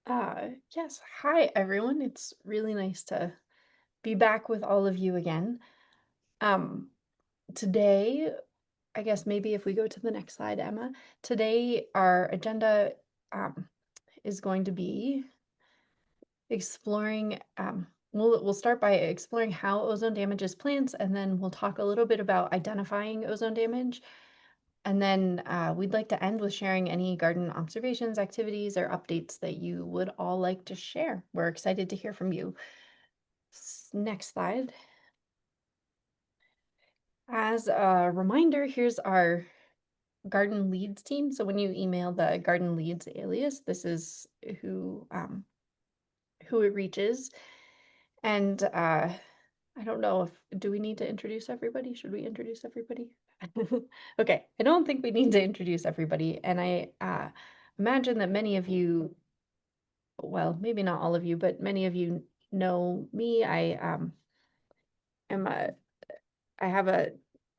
Yes. Hi, everyone. It's really nice to be back with all of you again. Um, Today, I guess maybe if we go to the next slide, Emma, today our agenda um, is going to be exploring. We'll start by exploring how ozone damages plants, and then we'll talk a little bit about identifying ozone damage. And then we'd like to end with sharing any garden observations, activities, or updates that you would all like to share. We're excited to hear from you. Next slide. As a reminder, here's our garden leads team. So when you email the garden leads alias, this is who it reaches. And I don't know if do we need to introduce everybody? Should we introduce everybody? Okay, I don't think we need to introduce everybody. And I imagine that many of you, well, maybe not all of you, but many of you know me. Am a I have a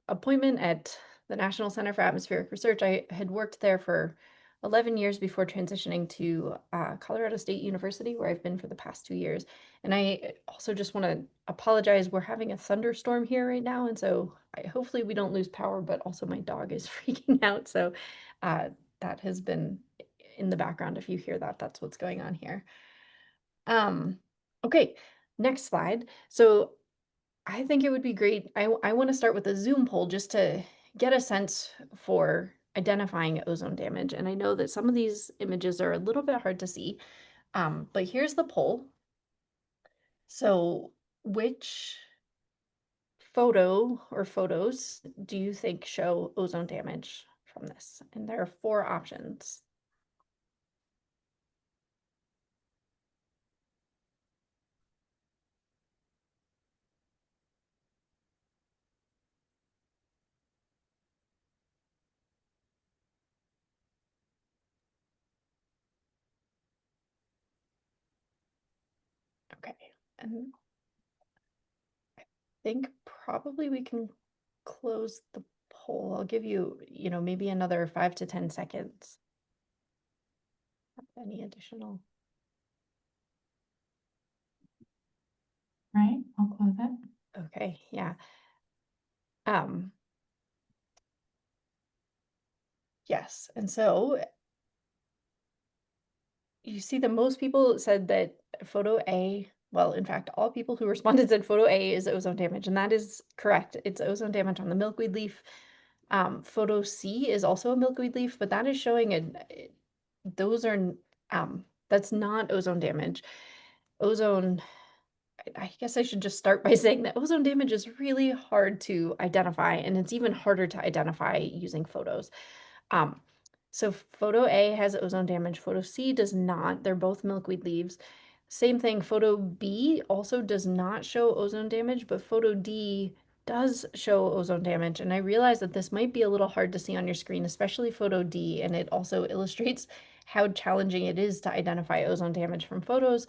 appointment at the National Center for Atmospheric Research. I had worked there for 11 years before transitioning to Colorado State University, where I've been for the past 2 years. And I also just want to apologize. We're having a thunderstorm here right now, and so hopefully we don't lose power, but also my dog is freaking out. So uh, that has been in the background. If you hear that, that's what's going on here. Um, okay, next slide. So I think it would be great. I want to start with a Zoom poll just to get a sense for identifying ozone damage. And I know that some of these images are a little bit hard to see, but here's the poll. So which photo or photos do you think show ozone damage from this? And there are four options. Okay, and I think probably we can close the poll. I'll give you, maybe another 5 to 10 seconds. Any additional? Right, I'll close it. Okay, yeah. Um, yes, and so you see that most people said that photo A, well, in fact, all people who responded said photo A is ozone damage, and that is correct. It's ozone damage on the milkweed leaf. Photo C is also a milkweed leaf, but that is showing those are, that's not ozone damage. Ozone, I guess I should just start by saying that ozone damage is really hard to identify, and it's even harder to identify using photos. Um, so photo A has ozone damage, photo C does not. They're both milkweed leaves. Same thing, photo B also does not show ozone damage, but photo D does show ozone damage. And I realize that this might be a little hard to see on your screen, especially photo D, and it also illustrates how challenging it is to identify ozone damage from photos.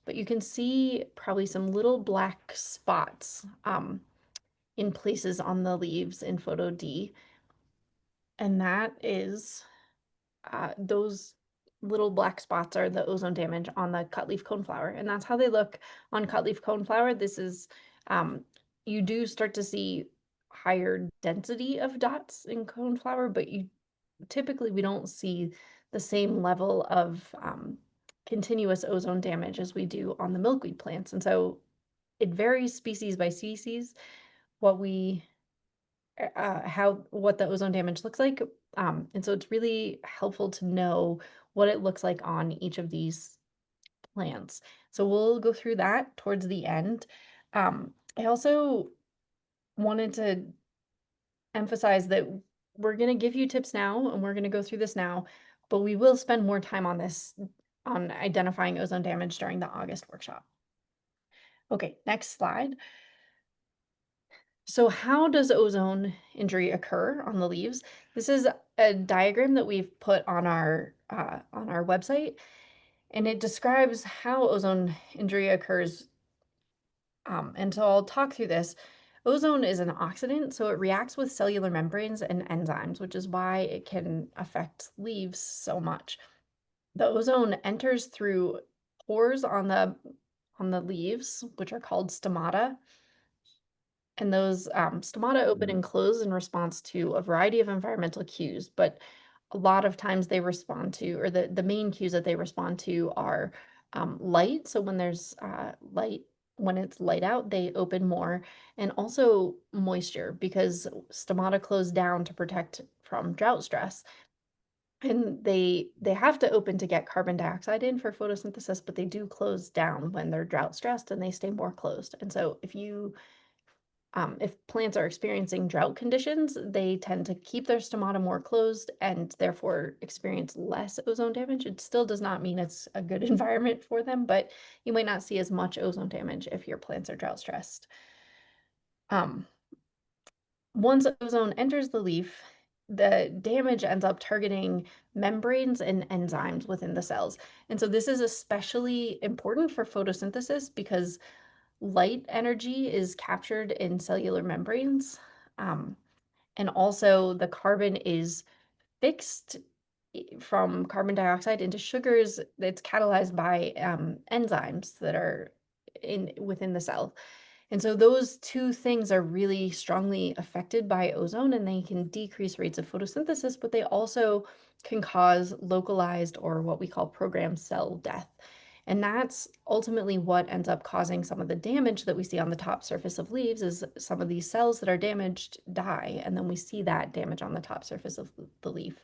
But you can see probably some little black spots in places on the leaves in photo D. And that is those little black spots are the ozone damage on the cutleaf coneflower. And that's how they look on cutleaf coneflower. This is, you do start to see higher density of dots in coneflower, but typically we don't see the same level of continuous ozone damage as we do on the milkweed plants. And so it varies species by species what we what the ozone damage looks like. And so it's really helpful to know what it looks like on each of these plants. So we'll go through that towards the end. I also wanted to emphasize that we're going to give you tips now and we're going to go through this now, but we will spend more time on this, on identifying ozone damage during the August workshop. Okay, next slide. So how does ozone injury occur on the leaves? This is a diagram that we've put on our website, and it describes how ozone injury occurs. And so I'll talk through this. Ozone is an oxidant, so it reacts with cellular membranes and enzymes, which is why it can affect leaves so much. The ozone enters through pores on the leaves, which are called stomata, and those stomata open Mhm. and close in response to a variety of environmental cues, but a lot of times they respond to, or the main cues that they respond to are light. So when there's light, when it's light out, they open more, and also moisture because stomata close down to protect from drought stress. And they have to open to get carbon dioxide in for photosynthesis, but they do close down when they're drought stressed and they stay more closed. And so if plants are experiencing drought conditions, they tend to keep their stomata more closed and therefore experience less ozone damage. It still does not mean it's a good environment for them, but you might not see as much ozone damage if your plants are drought stressed. Um, Once ozone enters the leaf, the damage ends up targeting membranes and enzymes within the cells. And so this is especially important for photosynthesis because light energy is captured in cellular membranes. Um, and also the carbon is fixed from carbon dioxide into sugars that's catalyzed by enzymes that are in within the cell. And so those two things are really strongly affected by ozone, and they can decrease rates of photosynthesis, but they also can cause localized or what we call programmed cell death. And that's ultimately what ends up causing some of the damage that we see on the top surface of leaves is some of these cells that are damaged die, and then we see that damage on the top surface of the leaf.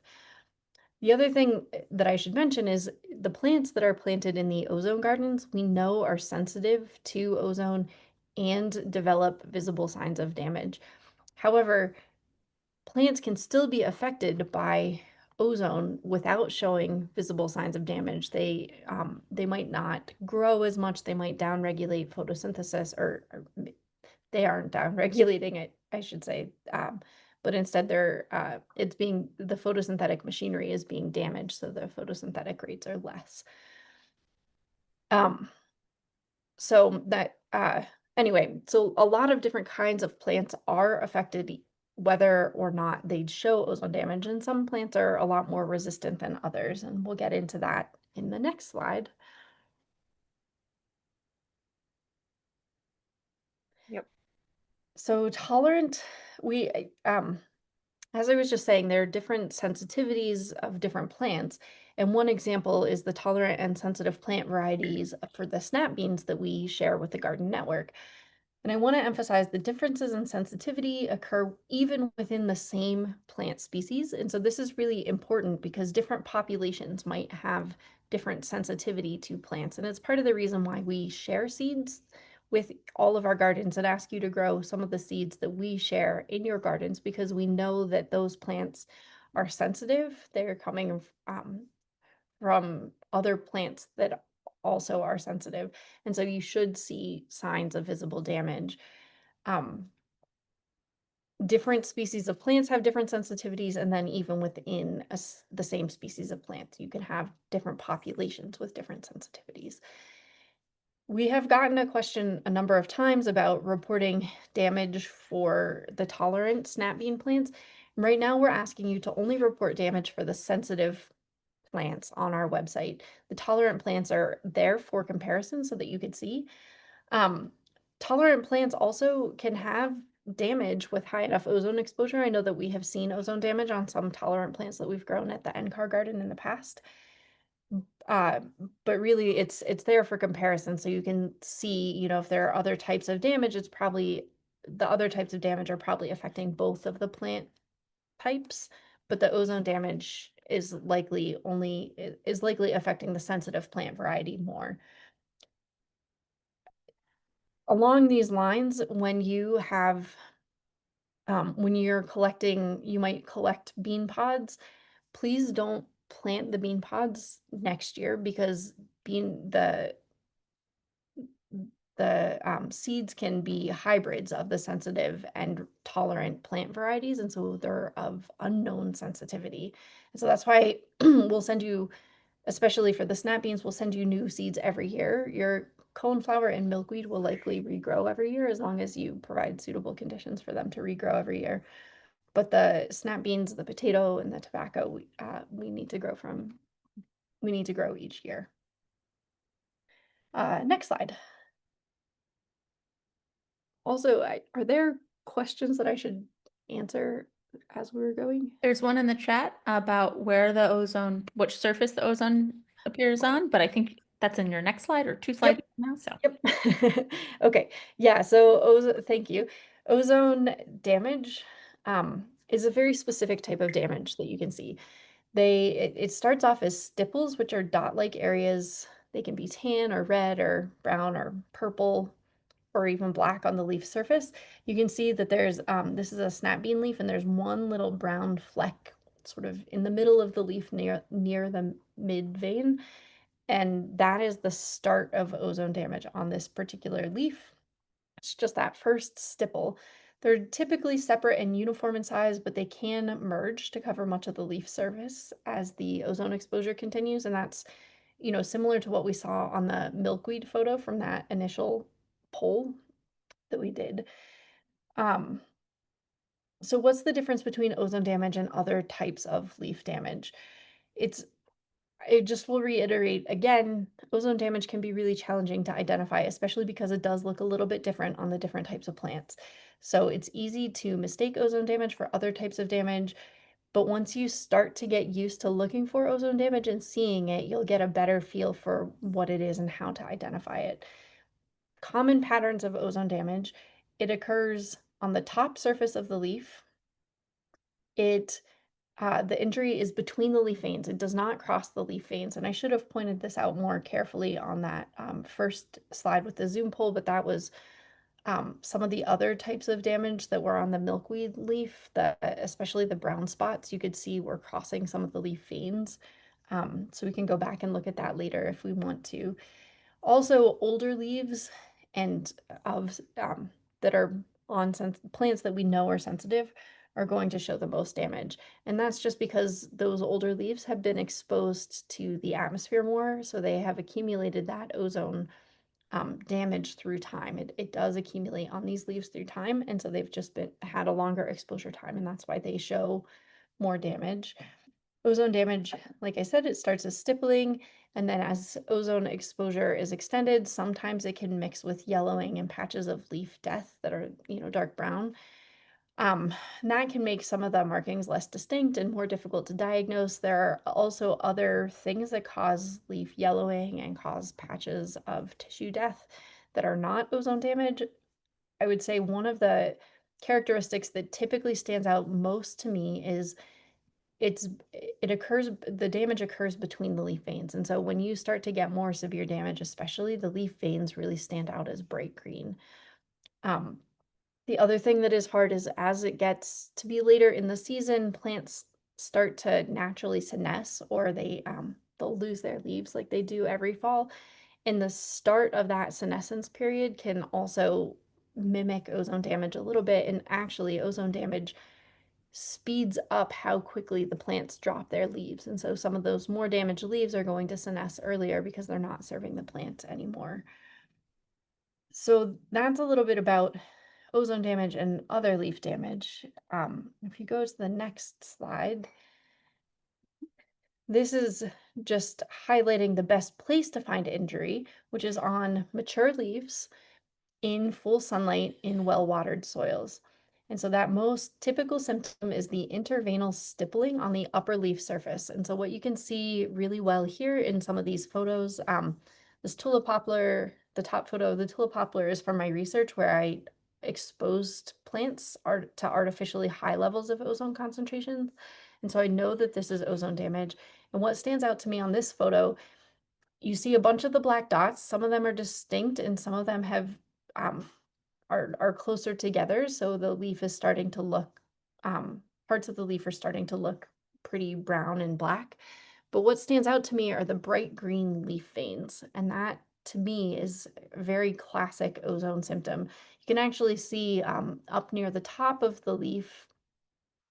The other thing that I should mention is the plants that are planted in the ozone gardens, we know are sensitive to ozone and develop visible signs of damage. However, plants can still be affected by ozone without showing visible signs of damage. They might not grow as much, they might downregulate photosynthesis, or they aren't down-regulating it, I should say, but instead it's being the photosynthetic machinery is being damaged, so the photosynthetic rates are less. Um, so that anyway, so a lot of different kinds of plants are affected whether or not they'd show ozone damage, and some plants are a lot more resistant than others, and we'll get into that in the next slide. Yep. So tolerant, we as I was just saying, there are different sensitivities of different plants. And one example is the tolerant and sensitive plant varieties for the snap beans that we share with the garden network. And I want to emphasize the differences in sensitivity occur even within the same plant species. And so this is really important because different populations might have different sensitivity to plants. And it's part of the reason why we share seeds with all of our gardens and ask you to grow some of the seeds that we share in your gardens because we know that those plants are sensitive. They're coming from other plants that also are sensitive. And so you should see signs of visible damage. Um, Different species of plants have different sensitivities, and then even within the same species of plants, you can have different populations with different sensitivities. We have gotten a question a number of times about reporting damage for the tolerant snap bean plants. Right now, we're asking you to only report damage for the sensitive plants on our website. The tolerant plants are there for comparison so that you could see. Um, Tolerant plants also can have damage with high enough ozone exposure. I know that we have seen ozone damage on some tolerant plants that we've grown at the NCAR garden in the past. Uh, but really it's there for comparison so you can see, if there are other types of damage, it's probably the other types of damage are probably affecting both of the plant types, but the ozone damage is likely affecting the sensitive plant variety more. Along these lines, when you're collecting, you might collect bean pods. Please don't plant the bean pods next year because bean the seeds can be hybrids of the sensitive and tolerant plant varieties, and so they're of unknown sensitivity. And so that's why we'll send you, especially for the snap beans, we'll send you new seeds every year. Your coneflower and milkweed will likely regrow every year as long as you provide suitable conditions for them to regrow every year. But the snap beans, the potato, and the tobacco, we need to grow from we need to grow each year. Next slide. Also, are there questions that I should answer as we're going? There's one in the chat about where the ozone, which surface the ozone appears on, but I think that's in your next slide or two slides Yep. now. So Yep. Okay. Yeah, so thank you. Ozone damage is a very specific type of damage that you can see. It starts off as stipples, which are dot-like areas. They can be tan or red or brown or purple or even black on the leaf surface. You can see that there's this is a snap bean leaf, and there's one little brown fleck sort of in the middle of the leaf near the mid vein, and that is the start of ozone damage on this particular leaf. It's just that first stipple. They're typically separate and uniform in size, but they can merge to cover much of the leaf surface as the ozone exposure continues. And that's, similar to what we saw on the milkweed photo from that initial poll that we did. Um, so what's the difference between ozone damage and other types of leaf damage? It's I just will reiterate again, ozone damage can be really challenging to identify, especially because it does look a little bit different on the different types of plants. So it's easy to mistake ozone damage for other types of damage, but once you start to get used to looking for ozone damage and seeing it, you'll get a better feel for what it is and how to identify it. Common patterns of ozone damage, it occurs on the top surface of the leaf. It the injury is between the leaf veins. It does not cross the leaf veins. And I should have pointed this out more carefully on that first slide with the zoom pole, but that was some of the other types of damage that were on the milkweed leaf, especially the brown spots, you could see were crossing some of the leaf veins. So we can go back and look at that later if we want to. Also, older leaves and of that are on plants that we know are sensitive are going to show the most damage. And that's just because those older leaves have been exposed to the atmosphere more, so they have accumulated that ozone damage through time. It does accumulate on these leaves through time, and so they've just been had a longer exposure time, and that's why they show more damage. Ozone damage, like I said, it starts as stippling, and then as ozone exposure is extended, sometimes it can mix with yellowing and patches of leaf death that are, dark brown. And that can make some of the markings less distinct and more difficult to diagnose. There are also other things that cause leaf yellowing and cause patches of tissue death that are not ozone damage. I would say one of the characteristics that typically stands out most to me is the damage occurs between the leaf veins. And so when you start to get more severe damage, especially the leaf veins really stand out as bright green. Um, the other thing that is hard is as it gets to be later in the season, plants start to naturally senesce, or they'll lose their leaves like they do every fall. And the start of that senescence period can also mimic ozone damage a little bit. And actually, ozone damage speeds up how quickly the plants drop their leaves. And so some of those more damaged leaves are going to senesce earlier because they're not serving the plant anymore. So that's a little bit about ozone damage and other leaf damage. If you go to the next slide, this is just highlighting the best place to find injury, which is on mature leaves in full sunlight in well-watered soils. And so that most typical symptom is the interveinal stippling on the upper leaf surface. And so what you can see really well here in some of these photos, this tulip poplar, the top photo of the tulip poplar is from my research where I exposed plants to artificially high levels of ozone concentrations. And so I know that this is ozone damage. And what stands out to me on this photo, you see a bunch of the black dots. Some of them are distinct and some of them have um, are closer together. So the leaf is starting to look, parts of the leaf are starting to look pretty brown and black. But what stands out to me are the bright green leaf veins. And that to me is a very classic ozone symptom. You can actually see up near the top of the leaf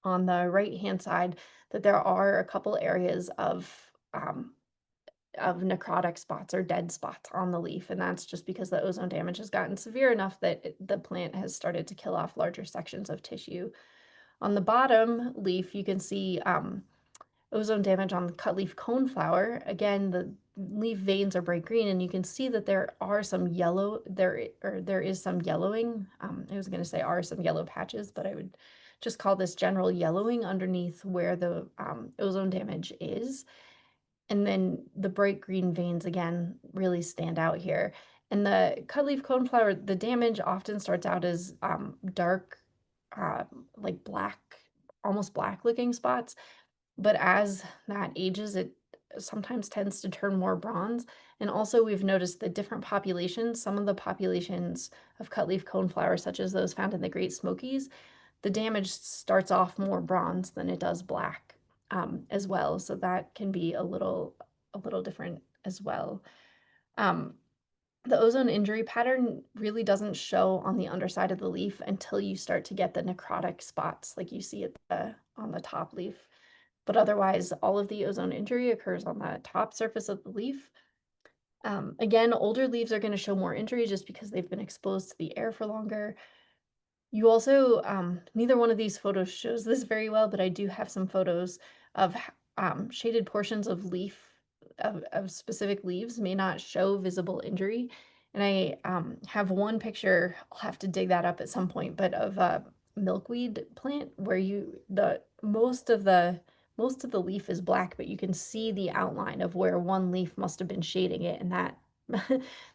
on the right-hand side that there are a couple areas of necrotic spots or dead spots on the leaf, and that's just because the ozone damage has gotten severe enough that the plant has started to kill off larger sections of tissue. On the bottom leaf, you can see ozone damage on the cutleaf coneflower, again, the leaf veins are bright green, and you can see that there are some yellow there or there is some yellowing. I was going to say are some yellow patches, but I would just call this general yellowing underneath where the ozone damage is. And then the bright green veins again really stand out here. And the cutleaf coneflower, the damage often starts out as dark, uh, like black, almost black looking spots. But as that ages, it sometimes tends to turn more bronze. And also, we've noticed that different populations, some of the populations of cutleaf coneflower, such as those found in the Great Smokies, the damage starts off more bronze than it does black as well. So that can be a little different as well. Um, the ozone injury pattern really doesn't show on the underside of the leaf until you start to get the necrotic spots like you see at on the top leaf. But otherwise, all of the ozone injury occurs on the top surface of the leaf. Again, older leaves are going to show more injury just because they've been exposed to the air for longer. You also, neither one of these photos shows this very well, but I do have some photos of shaded portions of leaf of specific leaves may not show visible injury. And I have one picture, I'll have to dig that up at some point, but of a milkweed plant where the most of the leaf is black, but you can see the outline of where one leaf must have been shading it, and that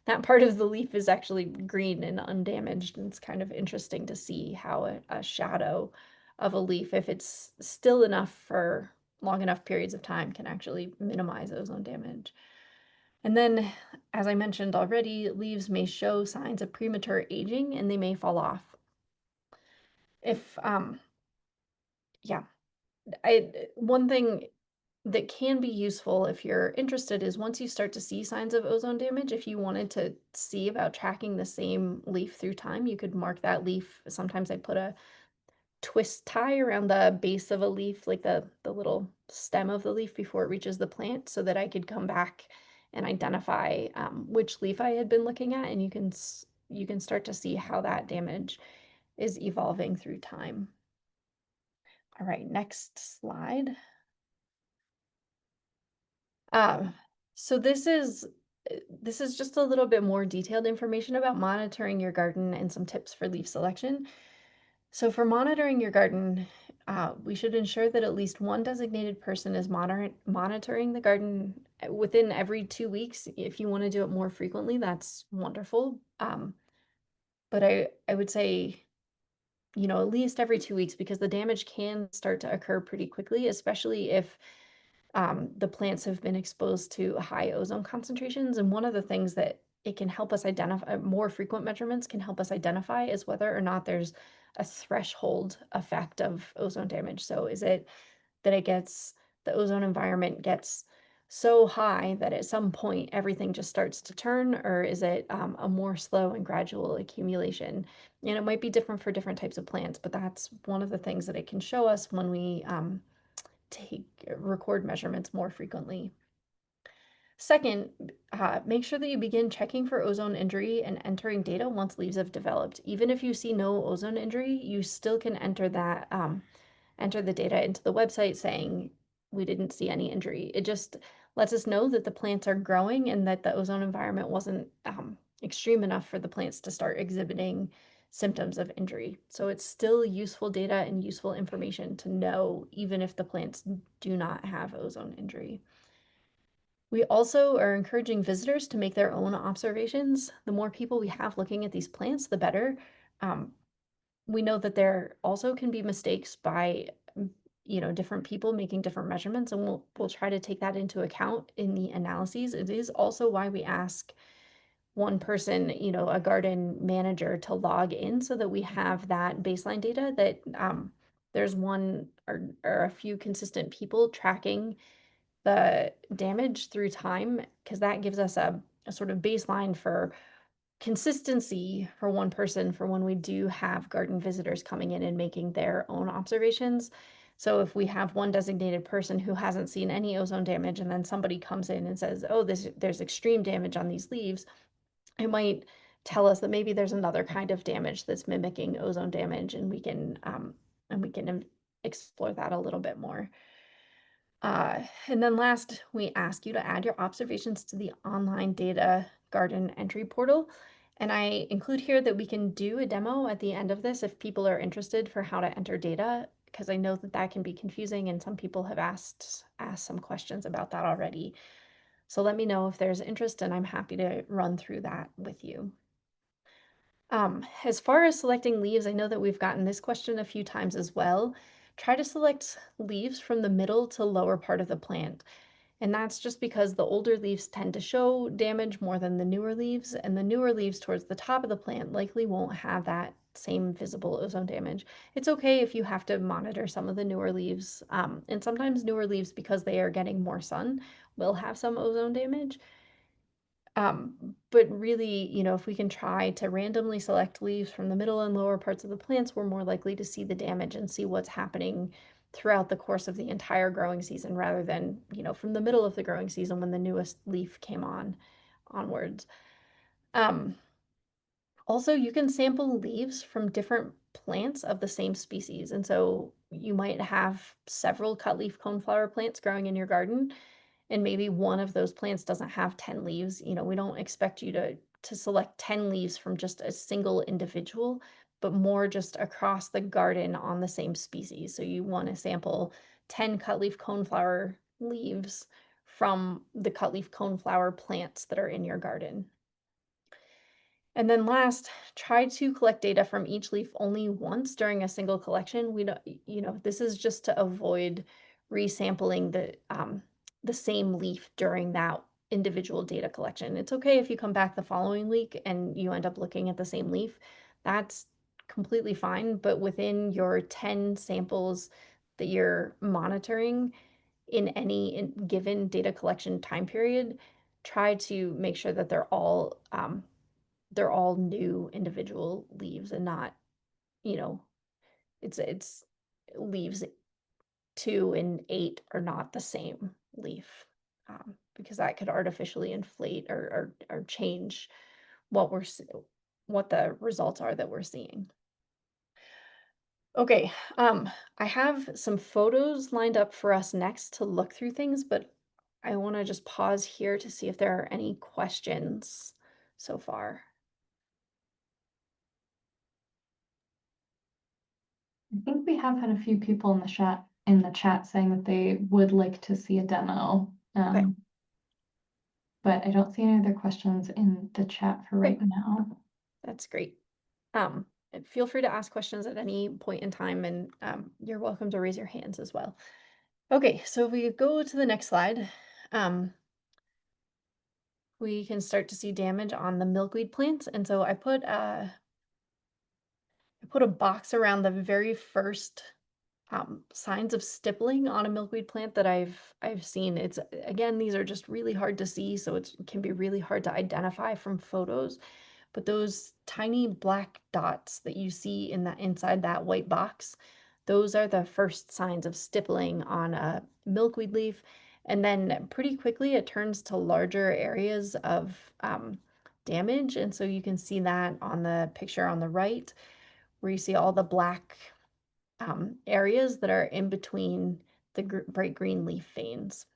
that part of the leaf is actually green and undamaged, and it's kind of interesting to see how a shadow of a leaf, if it's still enough for long enough periods of time, can actually minimize ozone damage. And then, as I mentioned already, leaves may show signs of premature aging and they may fall off. If, yeah, one thing that can be useful if you're interested is once you start to see signs of ozone damage, if you wanted to see about tracking the same leaf through time, you could mark that leaf. Sometimes I put a twist tie around the base of a leaf, like the little stem of the leaf before it reaches the plant, so that I could come back and identify which leaf I had been looking at, and you can start to see how that damage is evolving through time. All right, next slide. Um, so this is just a little bit more detailed information about monitoring your garden and some tips for leaf selection. So for monitoring your garden, we should ensure that at least one designated person is monitoring the garden within every 2 weeks. If you want to do it more frequently, that's wonderful. But I would say, you know, at least every 2 weeks because the damage can start to occur pretty quickly, especially if the plants have been exposed to high ozone concentrations. And one of the things that it can help us identify, more frequent measurements can help us identify is whether or not there's a threshold effect of ozone damage. So is it that the ozone environment gets so high that at some point everything just starts to turn, or is it a more slow and gradual accumulation? And it might be different for different types of plants, but that's one of the things that it can show us when we take record measurements more frequently. Second, make sure that you begin checking for ozone injury and entering data once leaves have developed. Even if you see no ozone injury, you still can enter enter the data into the website saying we didn't see any injury. It just lets us know that the plants are growing and that the ozone environment wasn't extreme enough for the plants to start exhibiting symptoms of injury. So it's still useful data and useful information to know, even if the plants do not have ozone injury. We also are encouraging visitors to make their own observations. The more people we have looking at these plants, the better. Um, we know that there also can be mistakes by you know, different people making different measurements, and we'll try to take that into account in the analyses. It is also why we ask one person, you know, a garden manager, to log in so that we have that baseline data that there's one or a few consistent people tracking the damage through time, because that gives us a sort of baseline for consistency for one person for when we do have garden visitors coming in and making their own observations. So if we have one designated person who hasn't seen any ozone damage and then somebody comes in and says, "Oh, there's extreme damage on these leaves," it might tell us that maybe there's another kind of damage that's mimicking ozone damage, and we can explore that a little bit more. And then last, we ask you to add your observations to the online data garden entry portal. And I include here that we can do a demo at the end of this if people are interested for how to enter data, because I know that that can be confusing and some people have asked some questions about that already. So let me know if there's interest and I'm happy to run through that with you. As far as selecting leaves, I know that we've gotten this question a few times as well. Try to select leaves from the middle to lower part of the plant. And that's just because the older leaves tend to show damage more than the newer leaves, and the newer leaves towards the top of the plant likely won't have that same visible ozone damage. It's okay if you have to monitor some of the newer leaves, and sometimes newer leaves, because they are getting more sun, will have some ozone damage. But really, if we can try to randomly select leaves from the middle and lower parts of the plants, we're more likely to see the damage and see what's happening throughout the course of the entire growing season rather than, from the middle of the growing season when the newest leaf came onwards. Um, Also, you can sample leaves from different plants of the same species. And so you might have several cutleaf coneflower plants growing in your garden, and maybe one of those plants doesn't have 10 leaves. We don't expect you to select 10 leaves from just a single individual, but more just across the garden on the same species. So you want to sample 10 cutleaf coneflower leaves from the cutleaf coneflower plants that are in your garden. And then last, try to collect data from each leaf only once during a single collection. We don't, this is just to avoid resampling the same leaf during that individual data collection. It's okay if you come back the following week and you end up looking at the same leaf. That's completely fine, but within your 10 samples that you're monitoring in any given data collection time period, try to make sure that they're all new individual leaves and not, you know, it's leaves 2 and 8 are not the same leaf, because that could artificially inflate or change what what the results are that we're seeing. Okay, I have some photos lined up for us next to look through things, but I want to just pause here to see if there are any questions so far. I think we have had a few people in the chat saying that they would like to see a demo. Okay, But I don't see any other questions in the chat for right great. now. That's great. And feel free to ask questions at any point in time, and you're welcome to raise your hands as well. Okay, so if we go to the next slide, we can start to see damage on the milkweed plants. And so I put a box around the very first signs of stippling on a milkweed plant that I've seen. It's again, these are just really hard to see, so it can be really hard to identify from photos. But those tiny black dots that you see inside that white box, those are the first signs of stippling on a milkweed leaf. And then pretty quickly it turns to larger areas of damage. And so you can see that on the picture on the right, where you see all the black areas that are in between the bright green leaf veins.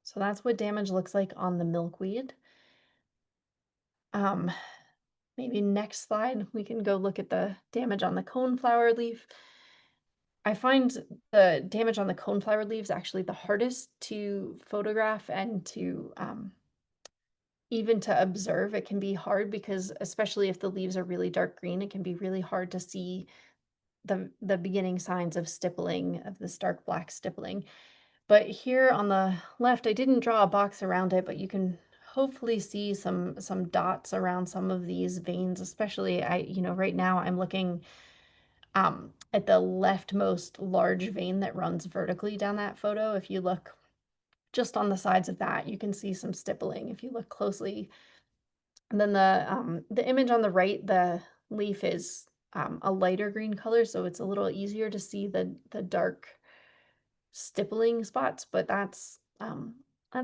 So that's what damage looks like on the milkweed. Um, Maybe next slide, we can go look at the damage on the coneflower leaf. I find the damage on the coneflower leaves actually the hardest to photograph and to even to observe. It can be hard because, especially if the leaves are really dark green, it can be really hard to see the beginning signs of stippling, of this dark black stippling. But here on the left, I didn't draw a box around it, but you can hopefully see some dots around some of these veins, especially right now I'm looking at the leftmost large vein that runs vertically down that photo. If you look just on the sides of that, you can see some stippling if you look closely. And then the image on the right, the leaf is a lighter green color, so it's a little easier to see the dark stippling spots, but that's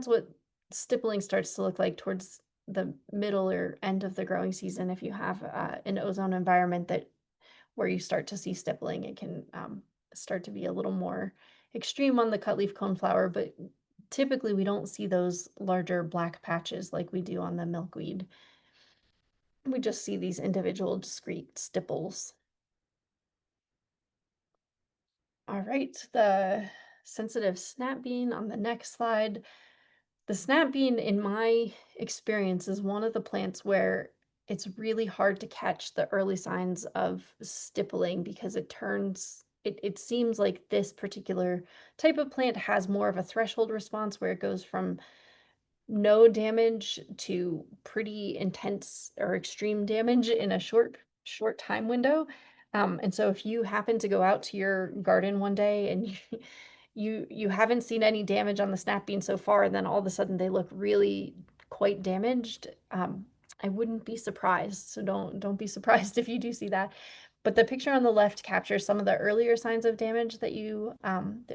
what stippling starts to look like towards the middle or end of the growing season. If you have an ozone environment that where you start to see stippling, it can start to be a little more extreme on the cutleaf coneflower, but typically we don't see those larger black patches like we do on the milkweed. We just see these individual discrete stipples. All right, the sensitive snap bean on the next slide. The snap bean, in my experience, is one of the plants where it's really hard to catch the early signs of stippling because it seems like this particular type of plant has more of a threshold response where it goes from no damage to pretty intense or extreme damage in a short time window. And so if you happen to go out to your garden one day and you haven't seen any damage on the snap bean so far, and then all of a sudden they look really quite damaged, I wouldn't be surprised. So don't be surprised if you do see that. But the picture on the left captures some of the earlier signs of damage that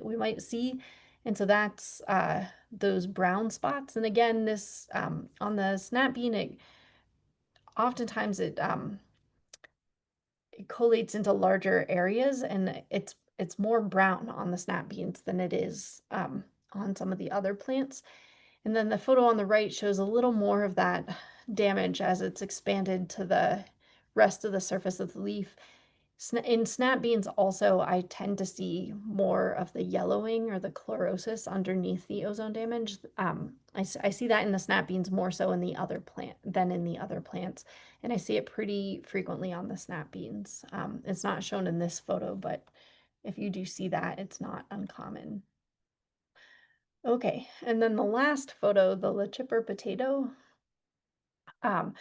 we might see. And so that's those brown spots. And again, this on the snap bean, oftentimes it collates into larger areas, and it's more brown on the snap beans than it is on some of the other plants. And then the photo on the right shows a little more of that damage as it's expanded to the rest of the surface of the leaf. In snap beans also, I tend to see more of the yellowing or the chlorosis underneath the ozone damage. I see that in the snap beans more so in the other plant than in the other plants, and I see it pretty frequently on the snap beans. It's not shown in this photo, but if you do see that, it's not uncommon. Okay, and then the last photo, the chipper potato. Um,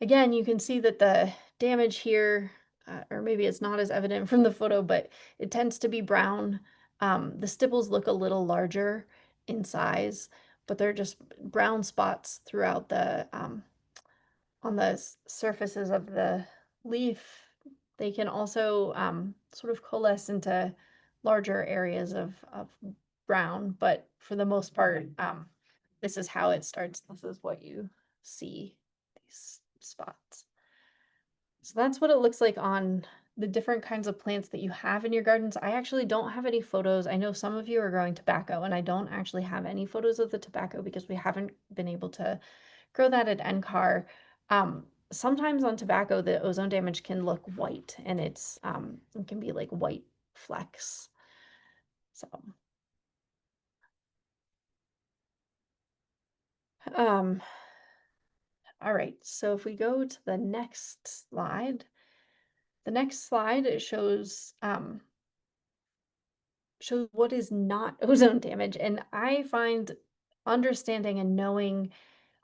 Again, you can see that the damage here, or maybe it's not as evident from the photo, but it tends to be brown. The stipples look a little larger in size, but they're just brown spots throughout on the surfaces of the leaf. They can also sort of coalesce into larger areas of brown, but for the most part, this is how it starts. This is what you see, these spots. So that's what it looks like on the different kinds of plants that you have in your gardens. I actually don't have any photos. I know some of you are growing tobacco, and I don't actually have any photos of the tobacco because we haven't been able to grow that at NCAR. Sometimes on tobacco, the ozone damage can look white, and it can be like white flecks. So, um, all right. So if we go to the next slide, it shows what is not ozone damage, and I find understanding and knowing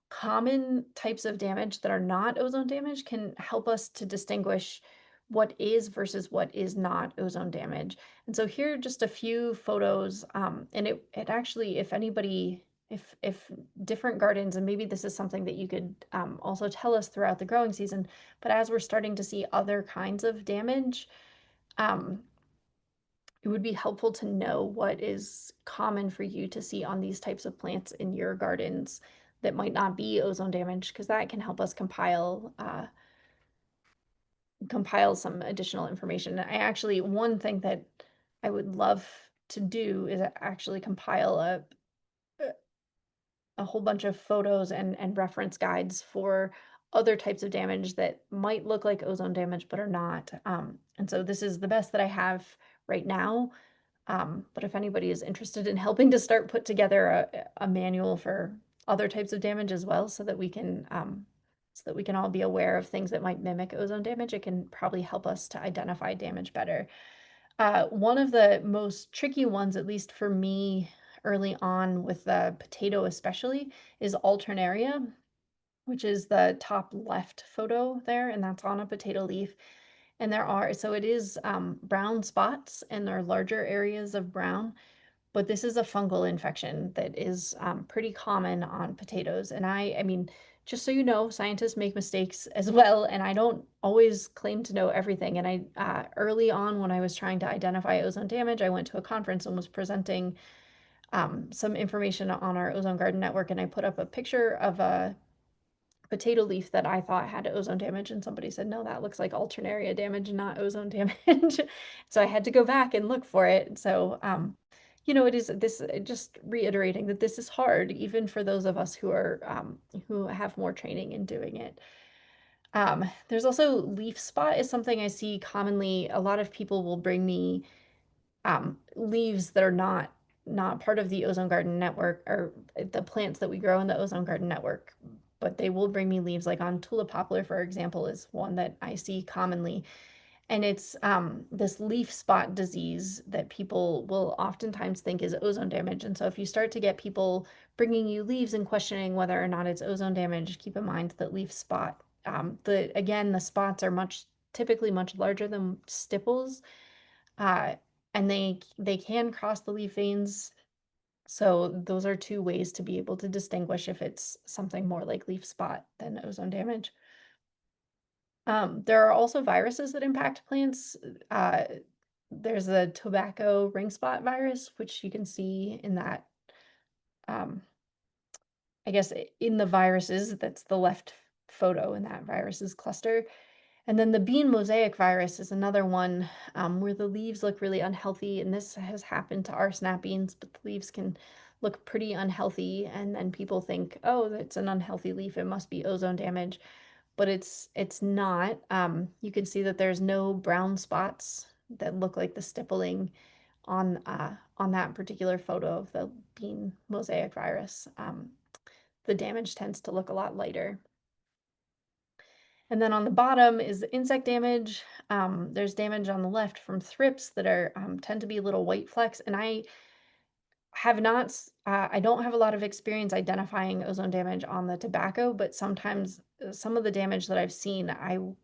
common types of damage that are not ozone damage can help us to distinguish what is versus what is not ozone damage. And so here are just a few photos, and it actually, if anybody, if different gardens, and maybe this is something that you could also tell us throughout the growing season, but as we're starting to see other kinds of damage, um, it would be helpful to know what is common for you to see on these types of plants in your gardens that might not be ozone damage, because that can help us compile some additional information. One thing that I would love to do is actually compile a whole bunch of photos and reference guides for other types of damage that might look like ozone damage but are not. And so this is the best that I have right now. But if anybody is interested in helping to start put together a manual for other types of damage as well, so that we can all be aware of things that might mimic ozone damage, it can probably help us to identify damage better. One of the most tricky ones, at least for me early on with the potato especially, is alternaria, which is the top left photo there, and that's on a potato leaf. And so it is brown spots, and there are larger areas of brown, but this is a fungal infection that is pretty common on potatoes. And I mean, just so you know, scientists make mistakes as well, and I don't always claim to know everything. And early on when I was trying to identify ozone damage, I went to a conference and was presenting some information on our Ozone Garden Network, and I put up a picture of a potato leaf that I thought had ozone damage, and somebody said, no, that looks like alternaria damage, not ozone damage. So I had to go back and look for it. So it is this just reiterating that this is hard, even for those of us who have more training in doing it. There's also leaf spot is something I see commonly. A lot of people will bring me leaves that are not part of the ozone garden network or the plants that we grow in the ozone garden network, but they will bring me leaves like on tulip poplar, for example, is one that I see commonly. And it's this leaf spot disease that people will oftentimes think is ozone damage. And so if you start to get people bringing you leaves and questioning whether or not it's ozone damage, keep in mind that leaf spot, again, the spots are typically much larger than stipples, uh, and they can cross the leaf veins. So those are two ways to be able to distinguish if it's something more like leaf spot than ozone damage. There are also viruses that impact plants. Uh, there's a tobacco ring spot virus, which you can see in that, um, I guess, in the viruses, that's the left photo in that viruses cluster. And then the bean mosaic virus is another one where the leaves look really unhealthy. And this has happened to our snap beans, but the leaves can look pretty unhealthy. And then people think, oh, that's an unhealthy leaf. It must be ozone damage. But it's not. You can see that there's no brown spots that look like the stippling on that particular photo of the bean mosaic virus. The damage tends to look a lot lighter. And then on the bottom is the insect damage. There's damage on the left from thrips that are tend to be little white flecks. And I don't have a lot of experience identifying ozone damage on the tobacco, but sometimes some of the damage that I've seen,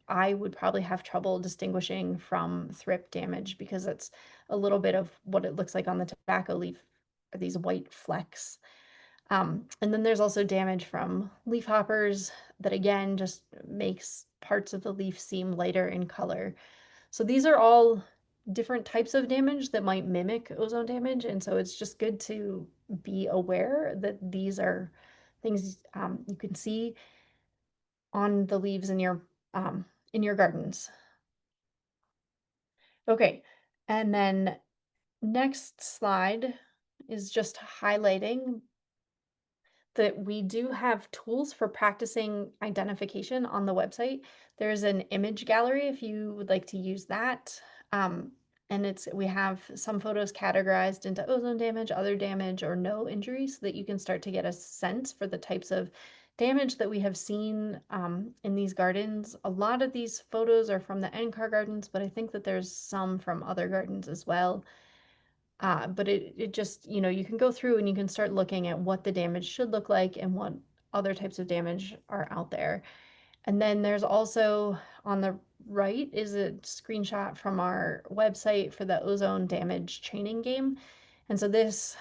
I would probably have trouble distinguishing from thrip damage because it's a little bit of what it looks like on the tobacco leaf, these white flecks. And then there's also damage from leaf hoppers that again just makes parts of the leaf seem lighter in color. So these are all different types of damage that might mimic ozone damage. And so it's just good to be aware that these are things you can see on the leaves in your gardens. Okay, and then next slide is just highlighting that we do have tools for practicing identification on the website. There's an image gallery if you would like to use that. And we have some photos categorized into ozone damage, other damage, or no injury so that you can start to get a sense for the types of damage that we have seen in these gardens. A lot of these photos are from the NCAR gardens, but I think that there's some from other gardens as well. But it just, you can go through and you can start looking at what the damage should look like and what other types of damage are out there. And then there's also on the right is a screenshot from our website for the ozone damage training game. And so this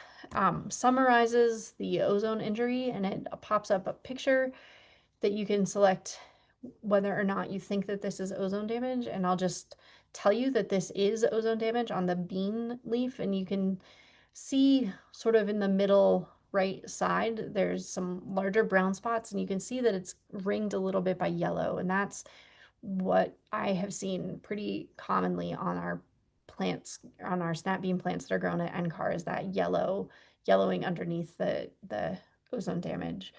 summarizes the ozone injury and it pops up a picture that you can select whether or not you think that this is ozone damage. And I'll just tell you that this is ozone damage on the bean leaf. And you can see sort of in the middle right side, there's some larger brown spots and you can see that it's ringed a little bit by yellow. And that's what I have seen pretty commonly on our plants, on our snap bean plants that are grown at NCAR is that yellowing underneath the ozone damage.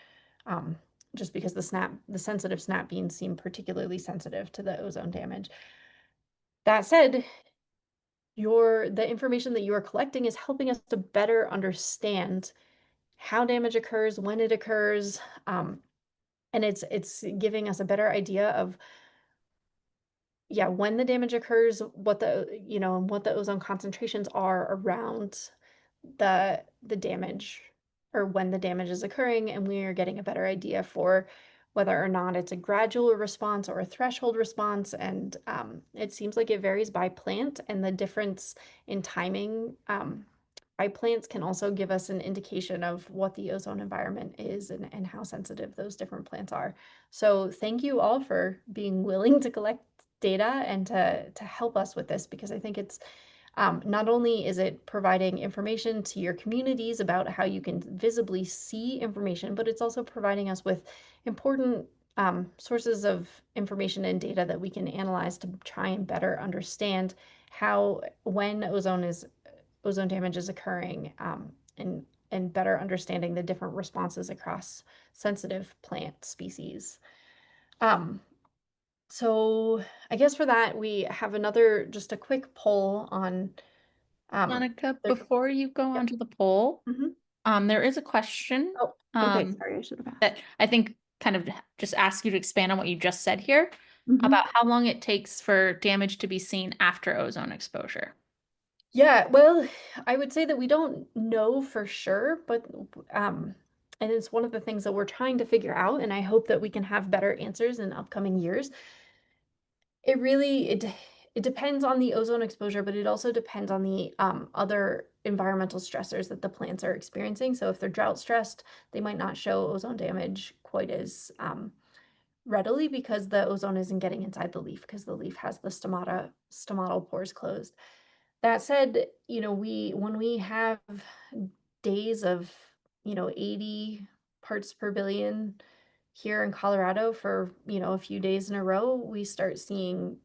Um, just because the sensitive snap beans seem particularly sensitive to the ozone damage. That said, the information that you are collecting is helping us to better understand how damage occurs, when it occurs, and it's giving us a better idea of when the damage occurs, what the ozone concentrations are around the damage or when the damage is occurring, and we are getting a better idea for whether or not it's a gradual response or a threshold response. And it seems like it varies by plant, and the difference in timing by plants can also give us an indication of what the ozone environment is and how sensitive those different plants are. So thank you all for being willing to collect data and to help us with this, because I think it's not only is it providing information to your communities about how you can visibly see information, but it's also providing us with important sources of information and data that we can analyze to try and better understand when ozone damage is occurring, and better understanding the different responses across sensitive plant species. So I guess for that, we have just a quick poll on, Monica, the, before you go yep. on to the poll, Mhm. there is a question Oh, okay, sorry, I should have that asked. I think kind of just asks you to expand on what you just said here Mhm. about how long it takes for damage to be seen after ozone exposure. Yeah, well, I would say that we don't know for sure, but and it's one of the things that we're trying to figure out, and I hope that we can have better answers in upcoming years. It really it depends on the ozone exposure, but it also depends on the other environmental stressors that the plants are experiencing. So if they're drought stressed, they might not show ozone damage quite as readily because the ozone isn't getting inside the leaf because the leaf has the stomatal pores closed. That said, when we have days of, 80 parts per billion here in Colorado for, a few days in a row, we start seeing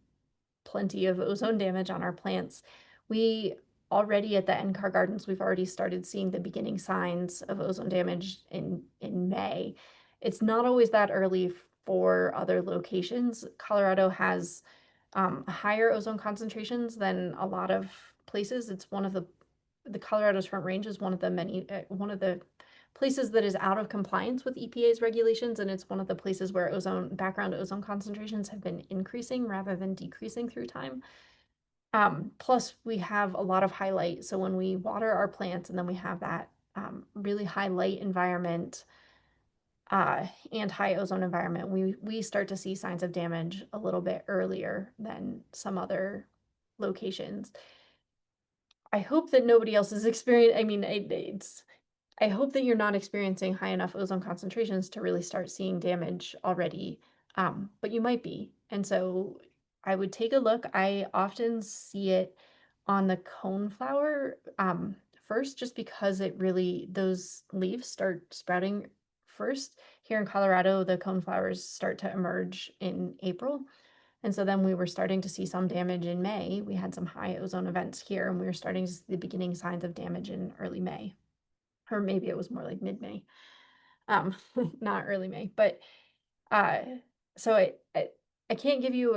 plenty of ozone damage on our plants. We already at the NCAR gardens, we've already started seeing the beginning signs of ozone damage in May. It's not always that early for other locations. Colorado has higher ozone concentrations than a lot of places. It's one of the Colorado's Front Range is one of the places that is out of compliance with EPA's regulations, and it's one of the places where background ozone concentrations have been increasing rather than decreasing through time. Plus, we have a lot of high light. So when we water our plants and then we have that really high light environment and high ozone environment, we start to see signs of damage a little bit earlier than some other locations. I hope that nobody else is experiencing. I mean, I hope that you're not experiencing high enough ozone concentrations to really start seeing damage already, but you might be. And so I would take a look. I often see it on the coneflower first, just because those leaves start sprouting first. Here in Colorado, the coneflowers start to emerge in April. And so then we were starting to see some damage in May. We had some high ozone events here, and we were starting to see the beginning signs of damage in early May, or maybe it was more like mid-May, um, not early May. But uh, so I can't give you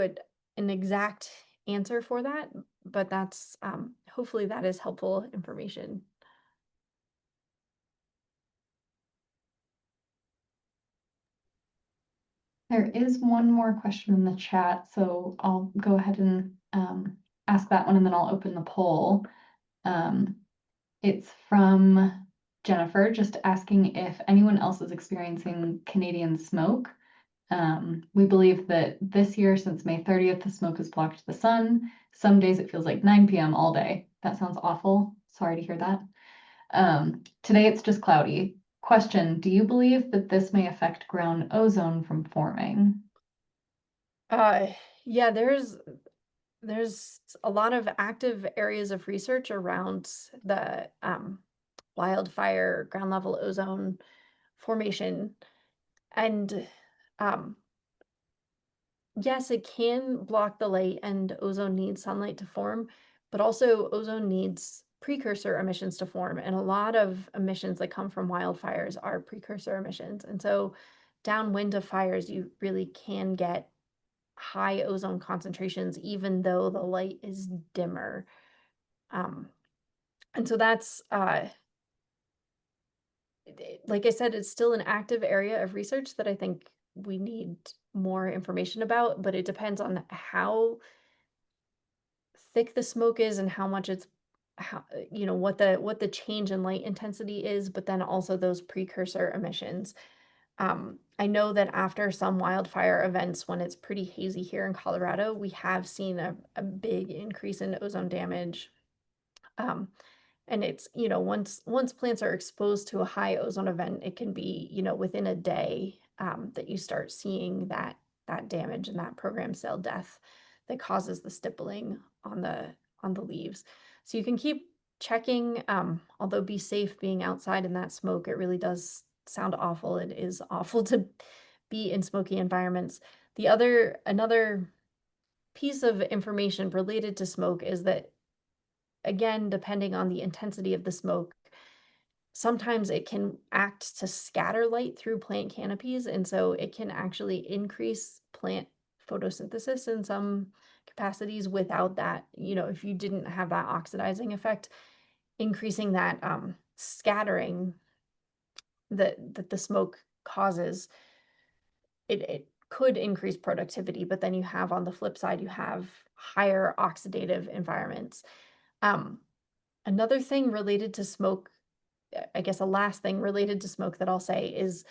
an exact answer for that, but that's hopefully that is helpful information. There is one more question in the chat, so I'll go ahead and ask that one and then I'll open the poll. It's from Jennifer, just asking if anyone else is experiencing Canadian smoke. We believe that this year, since May 30th, the smoke has blocked the sun. Some days it feels like 9 p.m. all day. That sounds awful. Sorry to hear that. Today it's just cloudy. Question, do you believe that this may affect ground ozone from forming? Uh, yeah, there's a lot of active areas of research around the wildfire ground level ozone formation. And um, yes, it can block the light, and ozone needs sunlight to form, but also ozone needs precursor emissions to form. And a lot of emissions that come from wildfires are precursor emissions. And so downwind of fires, you really can get high ozone concentrations, even though the light is dimmer. Um, and so that's like I said, it's still an active area of research that I think we need more information about, but it depends on how thick the smoke is and how much it's what the change in light intensity is, but then also those precursor emissions. I know that after some wildfire events, when it's pretty hazy here in Colorado, we have seen a big increase in ozone damage. Um, and it's, once plants are exposed to a high ozone event, it can be, within a day that you start seeing that damage and that program cell death that causes the stippling on the leaves. So you can keep checking, although be safe being outside in that smoke. It really does sound awful. It is awful to be in smoky environments. Another piece of information related to smoke is that again, depending on the intensity of the smoke, sometimes it can act to scatter light through plant canopies, and so it can actually increase plant photosynthesis in some capacities without that, if you didn't have that oxidizing effect, increasing that scattering that the smoke causes, it could increase productivity, but then you have on the flip side, you have higher oxidative environments. Um, Another thing related to smoke, I guess a last thing related to smoke that I'll say is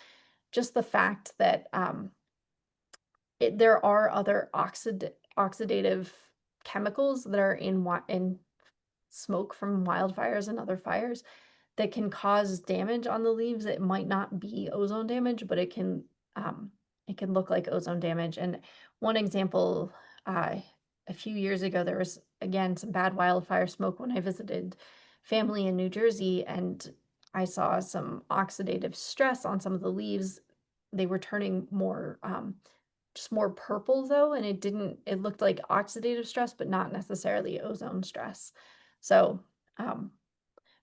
just the fact that there are other oxidative chemicals that are in smoke from wildfires and other fires that can cause damage on the leaves. It might not be ozone damage, but it can look like ozone damage. And one example, uh, a few years ago, there was again some bad wildfire smoke when I visited family in New Jersey, and I saw some oxidative stress on some of the leaves. They were turning more just more purple though, and it looked like oxidative stress, but not necessarily ozone stress. So um,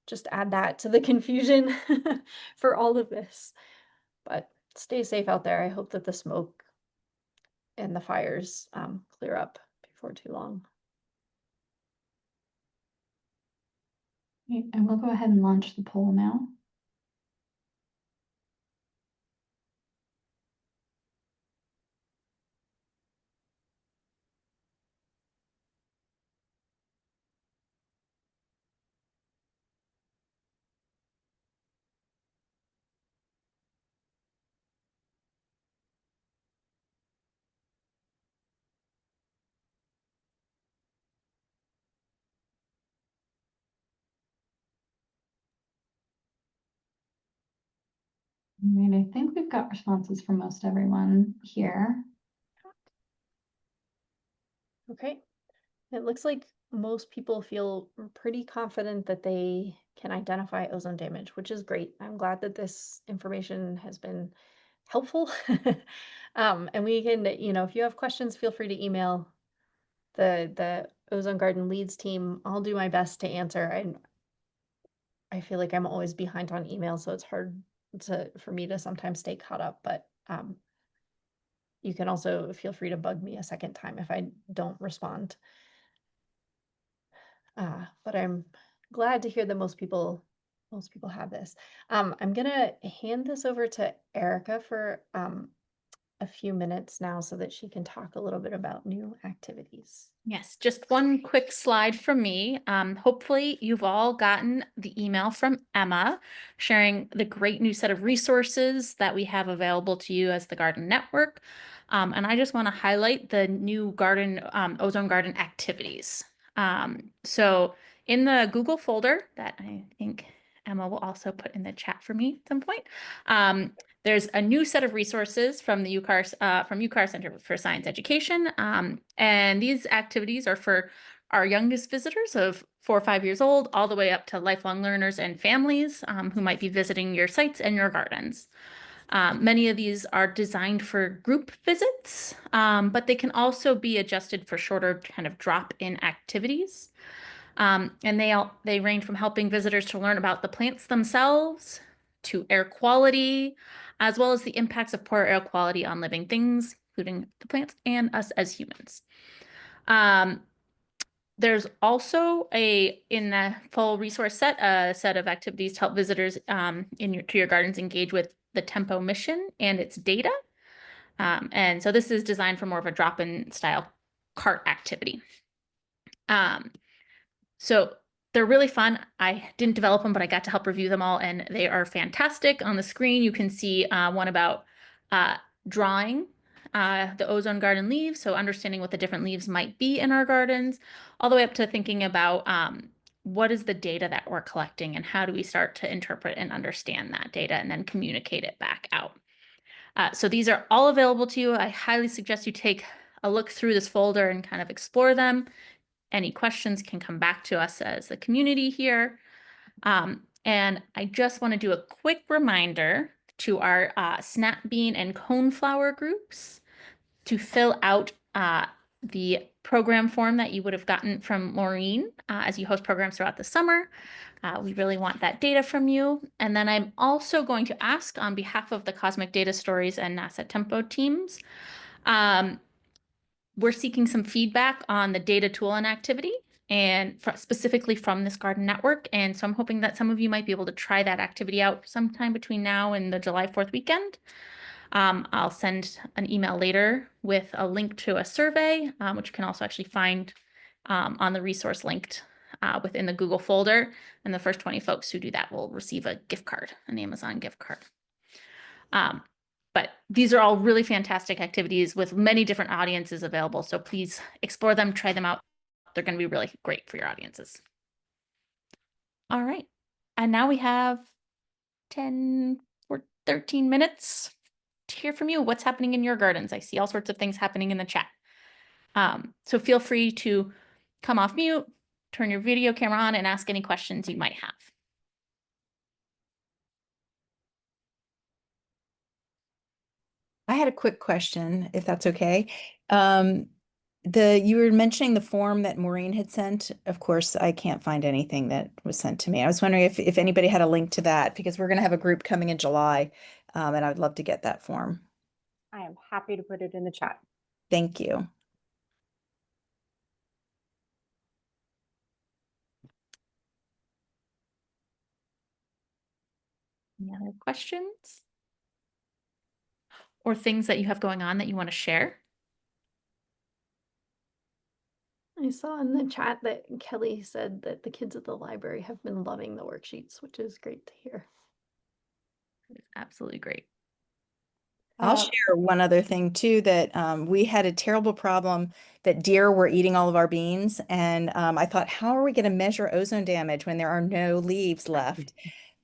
just add that to the confusion for all of this. But stay safe out there. I hope that the smoke and the fires clear up before too long. Okay, I will go ahead and launch the poll now. All right, I think we've got responses from most everyone here. Okay. It looks like most people feel pretty confident that they can identify ozone damage, which is great. I'm glad that this information has been helpful. And we can, if you have questions, feel free to email the Ozone Garden Leads team. I'll do my best to answer. I feel like I'm always behind on email, so it's hard for me to sometimes stay caught up, but you can also feel free to bug me a second time if I don't respond. But I'm glad to hear that most people have this. I'm gonna hand this over to Erica for a few minutes now so that she can talk a little bit about new activities. Yes, just one quick slide from me. Hopefully you've all gotten the email from Emma sharing the great new set of resources that we have available to you as the Garden Network. And I just want to highlight the new Ozone Garden activities. So in the Google folder that I think Emma will also put in the chat for me at some point, there's a new set of resources from the UCAR Center for Science Education, and these activities are for our youngest visitors of 4 or 5 years old, all the way up to lifelong learners and families who might be visiting your sites and your gardens. Many of these are designed for group visits, but they can also be adjusted for shorter kind of drop-in activities. And they range from helping visitors to learn about the plants themselves to air quality, as well as the impacts of poor air quality on living things, including the plants and us as humans. There's also in the full resource set, a set of activities to help visitors to your gardens engage with the Tempo mission and its data. And so this is designed for more of a drop-in style cart activity. So they're really fun. I didn't develop them, but I got to help review them all, and they are fantastic. On the screen, you can see one about drawing the ozone garden leaves, so understanding what the different leaves might be in our gardens, all the way up to thinking about what is the data that we're collecting and how do we start to interpret and understand that data and then communicate it back out. So these are all available to you. I highly suggest you take a look through this folder and kind of explore them. Any questions can come back to us as the community here. And I just want to do a quick reminder to our snap bean and coneflower groups to fill out the program form that you would have gotten from Maureen as you host programs throughout the summer. We really want that data from you. And then I'm also going to ask on behalf of the Cosmic Data Stories and NASA Tempo teams, we're seeking some feedback on the data tool and activity, and specifically from this garden network. And so I'm hoping that some of you might be able to try that activity out sometime between now and the July 4th weekend. I'll send an email later with a link to a survey, which you can also actually find on the resource linked within the Google folder. And the first 20 folks who do that will receive a gift card, an Amazon gift card. But these are all really fantastic activities with many different audiences available. So please explore them, try them out. They're going to be really great for your audiences. All right. And now we have 10 or 13 minutes to hear from you. What's happening in your gardens? I see all sorts of things happening in the chat. So feel free to come off mute, turn your video camera on, and ask any questions you might have. I had a quick question, if that's okay. You were mentioning the form that Maureen had sent. Of course, I can't find anything that was sent to me. I was wondering if anybody had a link to that, because we're going to have a group coming in July, and I would love to get that form. I am happy to put it in the chat. Thank you. Any other questions? Or things that you have going on that you want to share? I saw in the chat that Kelly said that the kids at the library have been loving the worksheets, which is great to hear. It's absolutely great. I'll share one other thing too, that we had a terrible problem that deer were eating all of our beans. And I thought, how are we going to measure ozone damage when there are no leaves left?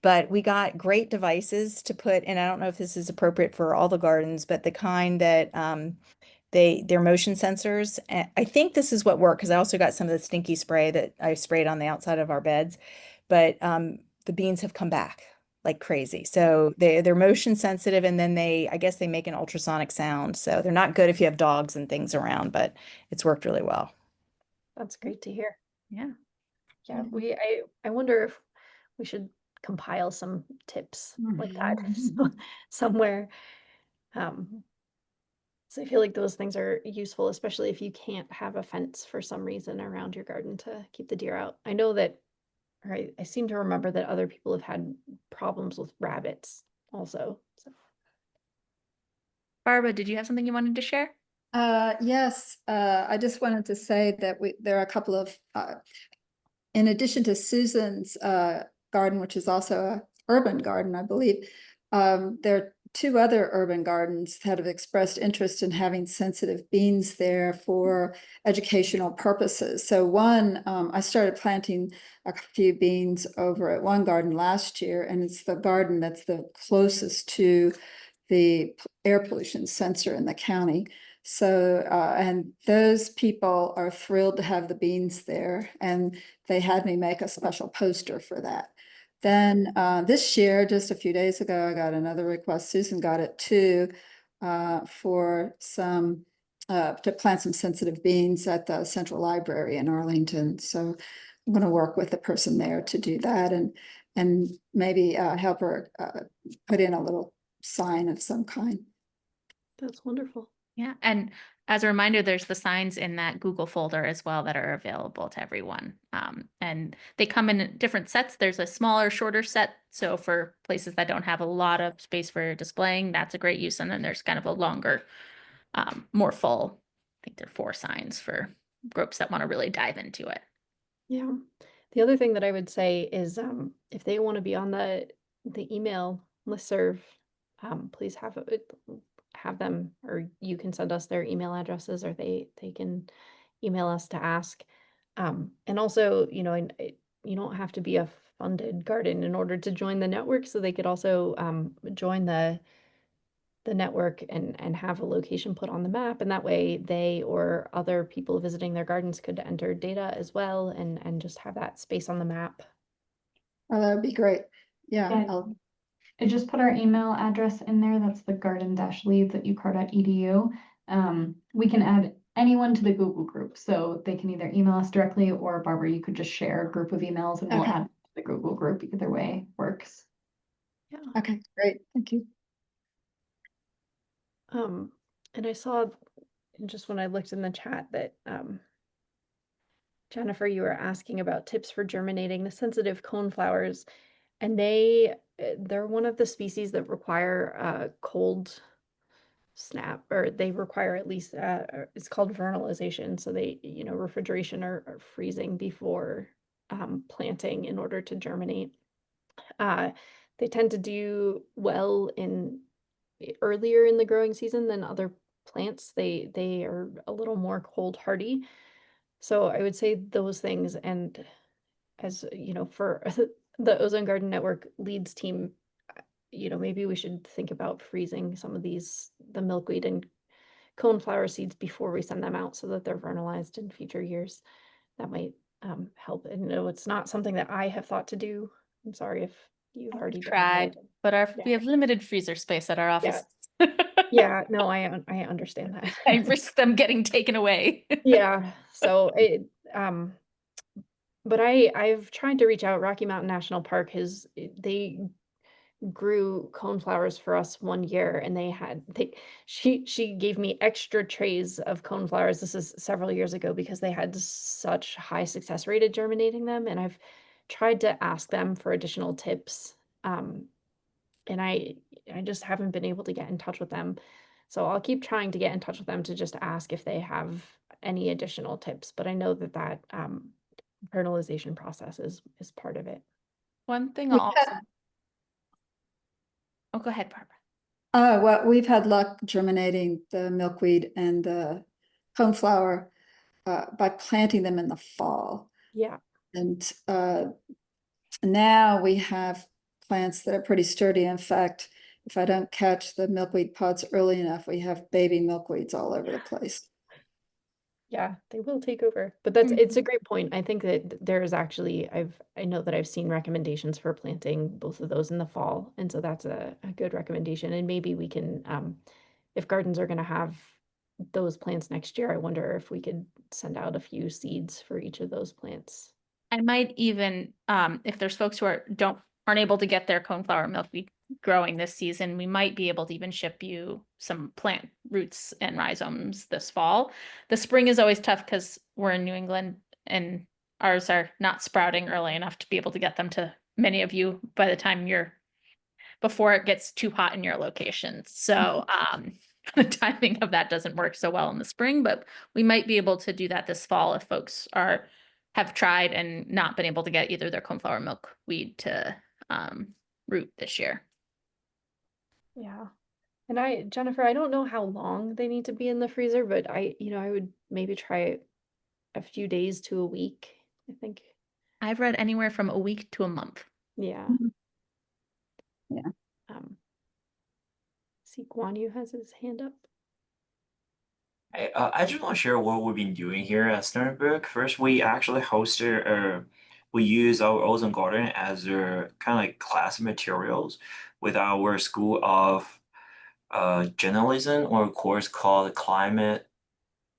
But we got great devices to put, and I don't know if this is appropriate for all the gardens, but the kind that they're motion sensors. And I think this is what worked, because I also got some of the stinky spray that I sprayed on the outside of our beds. But the beans have come back like crazy. So they're motion sensitive, and then I guess they make an ultrasonic sound. So they're not good if you have dogs and things around, but it's worked really well. That's great to hear. Yeah. Yeah, I wonder if we should compile some tips like that somewhere. So I feel like those things are useful, especially if you can't have a fence for some reason around your garden to keep the deer out. I know that, or I seem to remember that other people have had problems with rabbits also. So. Barbara, did you have something you wanted to share? Yes, I just wanted to say that there are a couple of, in addition to Susan's garden, which is also an urban garden, I believe, there are two other urban gardens that have expressed interest in having sensitive beans there for educational purposes. So one, I started planting a few beans over at one garden last year, and it's the garden that's the closest to the air pollution sensor in the county. So, and those people are thrilled to have the beans there, and they had me make a special poster for that. Then this year, just a few days ago, I got another request. Susan got it too, for some, to plant some sensitive beans at the Central Library in Arlington. So I'm going to work with the person there to do that, and maybe help her put in a little sign of some kind. That's wonderful. Yeah. And as a reminder, there's the signs in that Google folder as well that are available to everyone. And they come in different sets. There's a smaller, shorter set. So for places that don't have a lot of space for displaying, that's a great use. And then there's kind of a longer, more full, I think there are 4 signs for groups that want to really dive into it. Yeah. The other thing that I would say is if they want to be on the email listserv, please have them, or you can send us their email addresses, or they can email us to ask. And also, you don't have to be a funded garden in order to join the network. So they could also join the network and have a location put on the map, and that way they or other people visiting their gardens could enter data as well, and just have that space on the map. Oh, that would be great. Yeah. I just put our email address in there. That's the garden-leads at ucar.edu. We can add anyone to the Google group. So they can either email us directly, or Barbara, you could just share a group of emails and we'll Okay. add to the Google group. Either way works. Yeah. Okay, great. Thank you. And I saw just when I looked in the chat that Jennifer, you were asking about tips for germinating the sensitive coneflowers, and they're one of the species that require cold snap, or they require at least it's called vernalization. So they, refrigeration or freezing before planting in order to germinate. They tend to do well in earlier in the growing season than other plants. They are a little more cold hardy. So I would say those things. And as you know, for the Ozone Garden Network leads team, maybe we should think about freezing some of the milkweed and coneflower seeds before we send them out so that they're vernalized in future years. That might help. And no, it's not something that I have thought to do. I'm sorry if you've already done Tried, that. but Yeah. we have limited freezer space at our office. Yeah, no, I understand that. I risk them getting taken away. Yeah, so but I've tried to reach out. Rocky Mountain National Park they grew coneflowers for us one year, and she gave me extra trays of coneflowers. This is several years ago, because they had such high success rate at germinating them, and I've tried to ask them for additional tips. And I just haven't been able to get in touch with them. So I'll keep trying to get in touch with them to just ask if they have any additional tips. But I know that fertilization process is part of it. One thing We I'll also, oh, go ahead, Barbara. Well, we've had luck germinating the milkweed and the coneflower by planting them in the fall. Yeah. And now we have plants that are pretty sturdy. In fact, if I don't catch the milkweed pods early enough, we have baby milkweeds all over the place. Yeah, they will take over. But it's a great point. I think that there is actually, I know that I've seen recommendations for planting both of those in the fall. And so that's a good recommendation. And maybe we can, if gardens are going to have those plants next year, I wonder if we could send out a few seeds for each of those plants. I might even, if there's folks who aren't able to get their coneflower milkweed growing this season, we might be able to even ship you some plant roots and rhizomes this fall. The spring is always tough because we're in New England and ours are not sprouting early enough to be able to get them to many of you by the time before it gets too hot in your locations. So the timing of that doesn't work so well in the spring, but we might be able to do that this fall if folks have tried and not been able to get either their coneflower milkweed to root this year. Yeah. And Jennifer, I don't know how long they need to be in the freezer, but I would maybe try a few days to a week, I think. I've read anywhere from a week to a month. Yeah. Yeah. See, Guan Yu has his hand up. I just want to share what we've been doing here at Sternberg. First, we actually we use our Ozone Garden as a kind of like class materials with our School of Journalism or course called Climate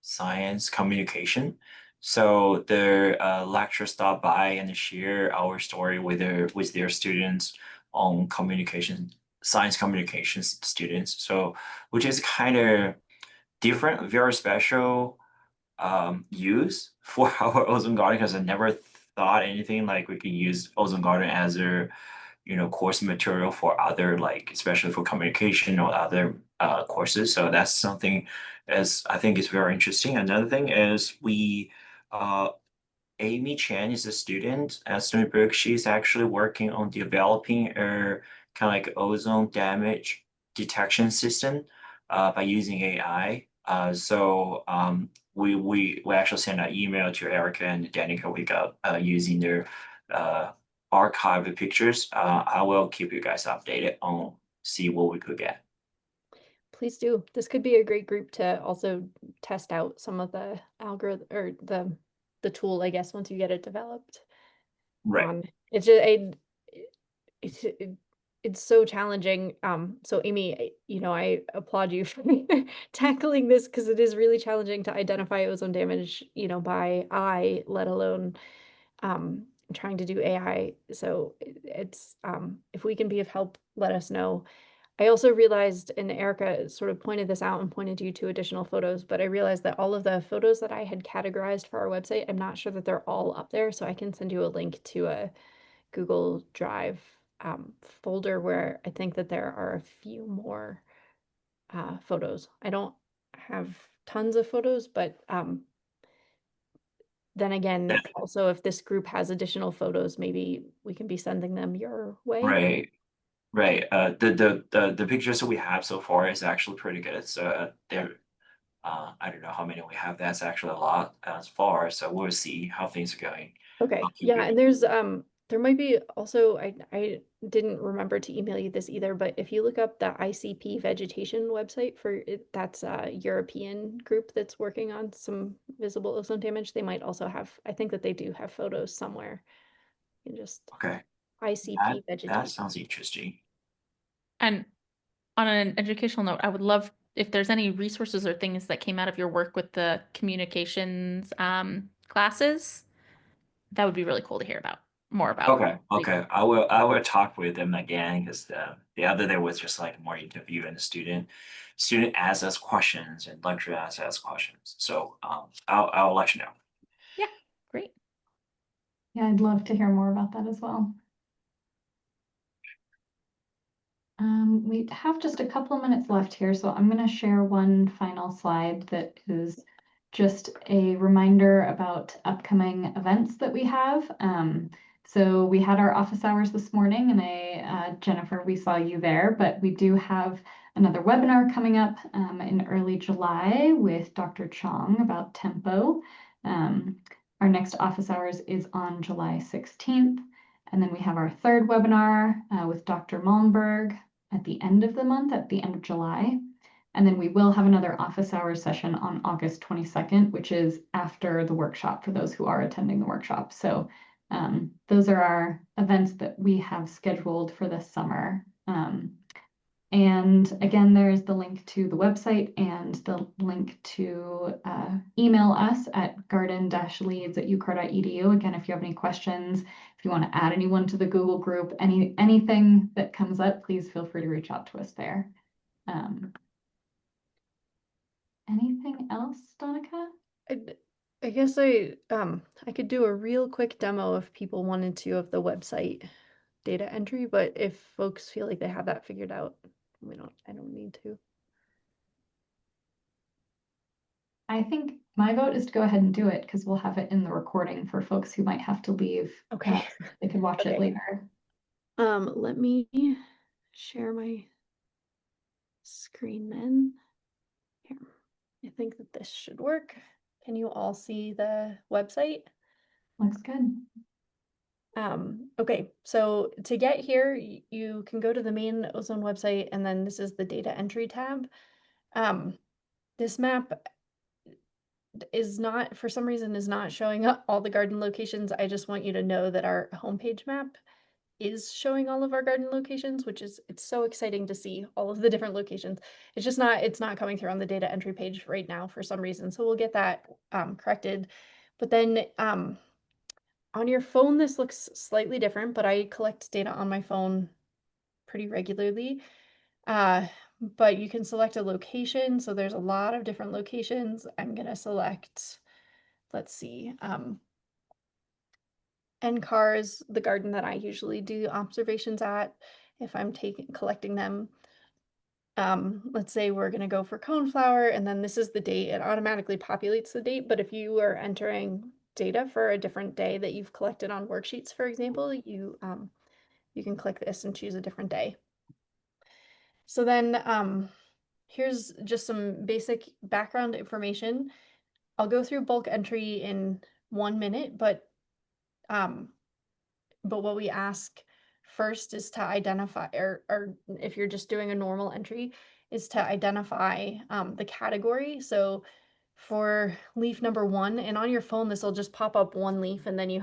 Science Communication. So the lecturers stop by and share our story with their students on science communication students. So which is kind of different, very special use for our Ozone Garden, because I never thought anything like we could use Ozone Garden as a course material for other, like especially for communication or other courses. So that's something as I think is very interesting. Another thing is Amy Chan is a student at Stony Brook. She's actually working on developing a kind of like ozone damage detection system by using AI. We actually sent an email to Erica and Danica. We got using their archive pictures. I will keep you guys updated on see what we could get. Please do. This could be a great group to also test out some of the algorithm or the tool, I guess, once you get it developed. Right. It's just it's it's so challenging. So Amy, I applaud you for tackling this because it is really challenging to identify ozone damage, by eye, let alone trying to do AI. So if we can be of help, let us know. I also realized, and Erica sort of pointed this out and pointed you to additional photos, but I realized that all of the photos that I had categorized for our website, I'm not sure that they're all up there. So I can send you a link to a Google Drive folder where I think that there are a few more photos. I don't have tons of photos, but then again, also if this group has additional photos, maybe we can be sending them your way. Right. Right. The pictures that we have so far is actually pretty good. So I don't know how many we have. That's actually a lot as far. So we'll see how things are going. I'll Okay. keep Yeah, you. and there might be also, I didn't remember to email you this either, but if you look up the ICP vegetation website for it, that's a European group that's working on some visible ozone damage. They might also have, I think that they do have photos somewhere. You can just Okay. ICP That vegetation. sounds interesting. And on an educational note, I would love if there's any resources or things that came out of your work with the communications classes. That would be really cool to hear about more about. Okay. I will talk with them again because the other day was just like more interview and the student asks us questions and lecturer asks us questions. So I'll let you know. Yeah, great. Yeah, I'd love to hear more about that as well. We have just a couple of minutes left here, so I'm going to share one final slide that is just a reminder about upcoming events that we have. So we had our office hours this morning, and Jennifer, we saw you there, but we do have another webinar coming up in early July with Dr. Chong about tempo. Our next office hours is on July 16th. And then we have our third webinar with Dr. Malmberg at the end of the month, at the end of July. And then we will have another office hours session on August 22nd, which is after the workshop for those who are attending the workshop. So those are our events that we have scheduled for this summer. And again, there's the link to the website and the link to email us at garden-leads@ucar.edu. Again, if you have any questions, if you want to add anyone to the Google group, anything that comes up, please feel free to reach out to us there. Anything else, Donica? I guess I could do a real quick demo if people wanted to of the website data entry, but if folks feel like they have that figured out, I don't need to. I think my vote is to go ahead and do it because we'll have it in the recording for folks who might have to leave. Okay. They can watch it Okay. later. Let me share my screen then. Here. I think that this should work. Can you all see the website? Looks good. Okay, so to get here, you can go to the main Ozone website, and then this is the data entry tab. This map is not, for some reason, is not showing up all the garden locations. I just want you to know that our homepage map is showing all of our garden locations, which is, it's so exciting to see all of the different locations. It's just not, it's not coming through on the data entry page right now for some reason. So we'll get that corrected. But then on your phone, this looks slightly different, but I collect data on my phone pretty regularly. But you can select a location. So there's a lot of different locations. I'm gonna select, let's see, NCAR is the garden that I usually do observations at if I'm collecting them. Let's say we're gonna go for coneflower, and then this is the date. It automatically populates the date, but if you are entering data for a different day that you've collected on worksheets, for example, you can click this and choose a different day. So then here's just some basic background information. I'll go through bulk entry in 1 minute, but what we ask first is to identify, or if you're just doing a normal entry, is to identify the category. So for leaf number 1, and on your phone, this will just pop up one leaf, and then you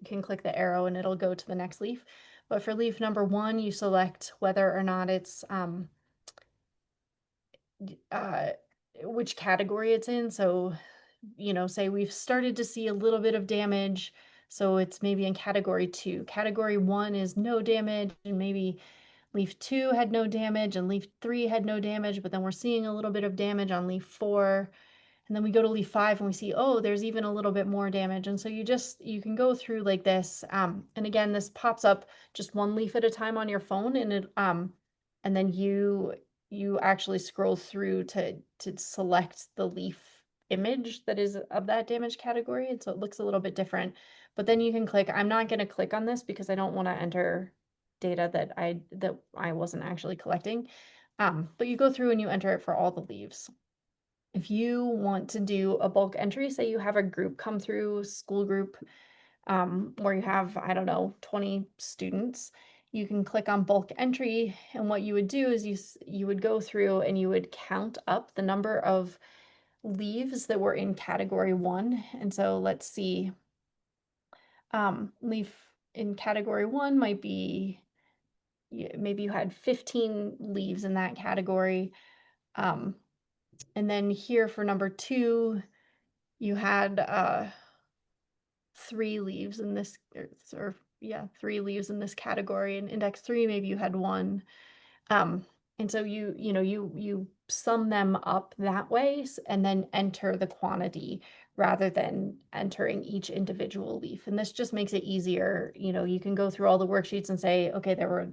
can click the arrow and it'll go to the next leaf. But for leaf number 1, you select whether or not it's which category it's in. So, say we've started to see a little bit of damage, so it's maybe in category 2. Category 1 is no damage, and maybe leaf 2 had no damage and leaf 3 had no damage, but then we're seeing a little bit of damage on leaf 4. And then we go to leaf 5 and we see, oh, there's even a little bit more damage. And so you can go through like this. And again, this pops up just one leaf at a time on your phone, and then you actually scroll through to select the leaf image that is of that damage category. And so it looks a little bit different. But then you can click. I'm not going to click on this because I don't want to enter data that I wasn't actually collecting. But you go through and you enter it for all the leaves. If you want to do a bulk entry, say you have a group come through, school group, where you have, I don't know, 20 students, you can click on bulk entry, and what you would do is you would go through and you would count up the number of leaves that were in category 1. And so let's see, leaf in category 1 might be, maybe you had 15 leaves in that category. And then here for number 2, you had 3 leaves in this, or yeah, 3 leaves in this category. In index 3, maybe you had 1. And so you sum them up that way, and then enter the quantity rather than entering each individual leaf. And this just makes it easier. You can go through all the worksheets and say, okay, there were,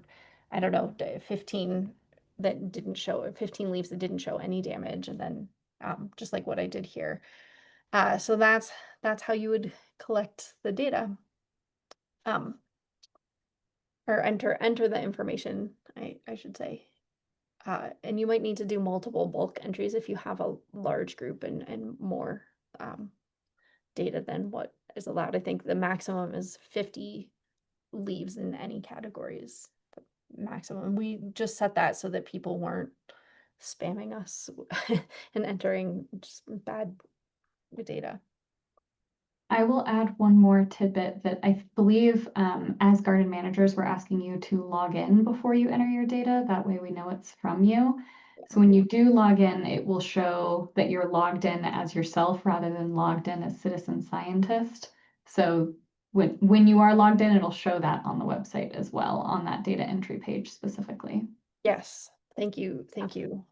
I don't know, 15 that didn't show, 15 leaves that didn't show any damage, and then just like what I did here. So that's how you would collect the data, or enter the information, I should say. And you might need to do multiple bulk entries if you have a large group and more data than what is allowed. I think the maximum is 50 leaves in any category is the maximum. We just set that so that people weren't spamming us and entering just bad data. I will add one more tidbit that I believe as garden managers, we're asking you to log in before you enter your data. That way we know it's from you. So when you do log in, it will show that you're logged in as yourself rather than logged in as citizen scientist. So when you are logged in, it'll show that on the website as well, on that data entry page specifically. Yes, thank you.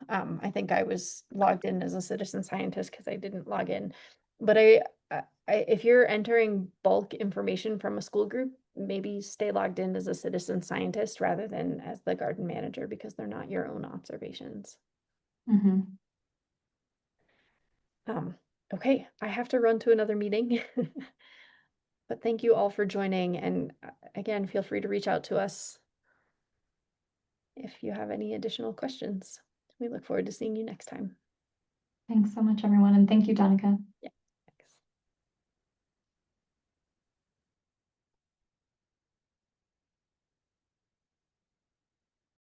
I think I was logged in as a citizen scientist because I didn't log in. But if you're entering bulk information from a school group, maybe stay logged in as a citizen scientist rather than as the garden manager, because they're not your own observations. Mm-hmm. Okay, I have to run to another meeting. But thank you all for joining, and again, feel free to reach out to us if you have any additional questions. We look forward to seeing you next time. Thanks so much, everyone, and thank you, Danica.